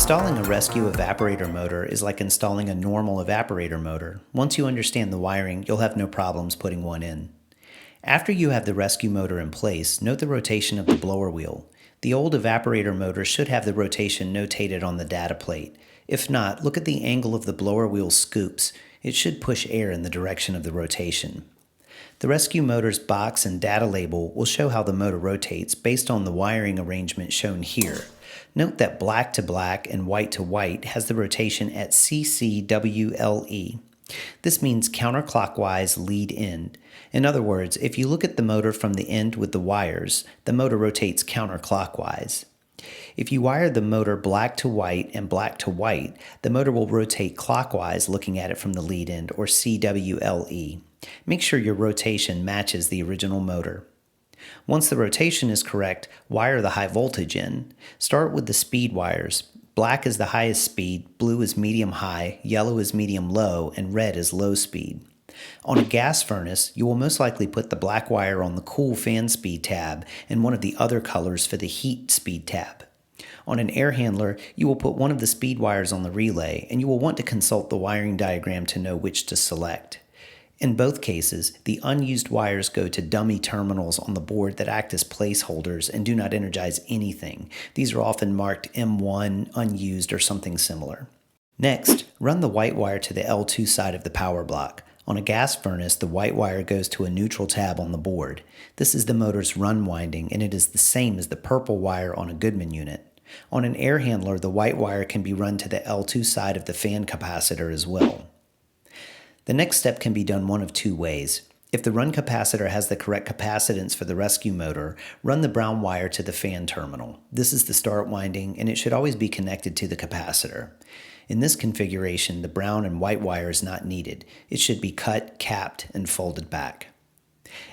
Installing a rescue evaporator motor is like installing a normal evaporator motor. Once you understand the wiring, you'll have no problems putting one in. After you have the rescue motor in place, note the rotation of the blower wheel. The old evaporator motor should have the rotation notated on the data plate. If not, look at the angle of the blower wheel scoops. It should push air in the direction of the rotation. The rescue motor's box and data label will show how the motor rotates based on the wiring arrangement shown here. Note that black to black and white to white has the rotation at CCWLE. This means counterclockwise lead end. In other words, if you look at the motor from the end with the wires, the motor rotates counterclockwise. If you wire the motor black to white and black to white, the motor will rotate clockwise looking at it from the lead end, or CWLE. Make sure your rotation matches the original motor. Once the rotation is correct, wire the high voltage in. Start with the speed wires. Black is the highest speed, blue is medium high, yellow is medium low, and red is low speed. On a gas furnace, you will most likely put the black wire on the cool fan speed tab and one of the other colors for the heat speed tab. On an air handler, you will put one of the speed wires on the relay, and you will want to consult the wiring diagram to know which to select. In both cases, the unused wires go to dummy terminals on the board that act as placeholders and do not energize anything. These are often marked M1, unused, or something similar. Next, run the white wire to the L2 side of the power block. On a gas furnace, the white wire goes to a neutral tab on the board. This is the motor's run winding, and it is the same as the purple wire on a Goodman unit. On an air handler, the white wire can be run to the L2 side of the fan capacitor as well. The next step can be done one of two ways. If the run capacitor has the correct capacitance for the rescue motor, run the brown wire to the fan terminal. This is the start winding, and it should always be connected to the capacitor. In this configuration, the brown and white wire is not needed. It should be cut, capped, and folded back.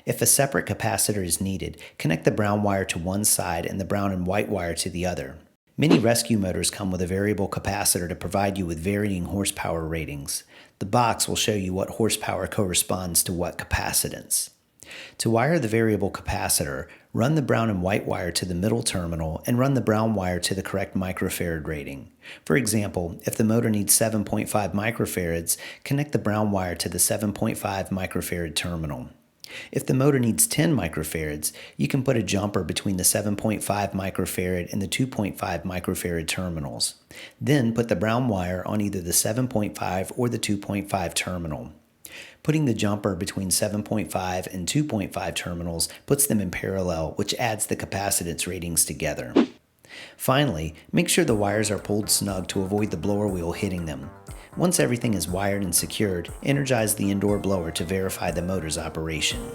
If a separate capacitor is needed, connect the brown wire to one side and the brown and white wire to the other. Many rescue motors come with a variable capacitor to provide you with varying horsepower ratings. The box will show you what horsepower corresponds to what capacitance. To wire the variable capacitor, run the brown and white wire to the middle terminal and run the brown wire to the correct microfarad rating. For example, if the motor needs 7.5 microfarads, connect the brown wire to the 7.5 microfarad terminal. If the motor needs 10 microfarads, you can put a jumper between the 7.5 microfarad and the 2.5 microfarad terminals. Then put the brown wire on either the 7.5 or the 2.5 terminal. Putting the jumper between 7.5 and 2.5 terminals puts them in parallel, which adds the capacitance ratings together. Finally, make sure the wires are pulled snug to avoid the blower wheel hitting them. Once everything is wired and secured, energize the indoor blower to verify the motor's operation.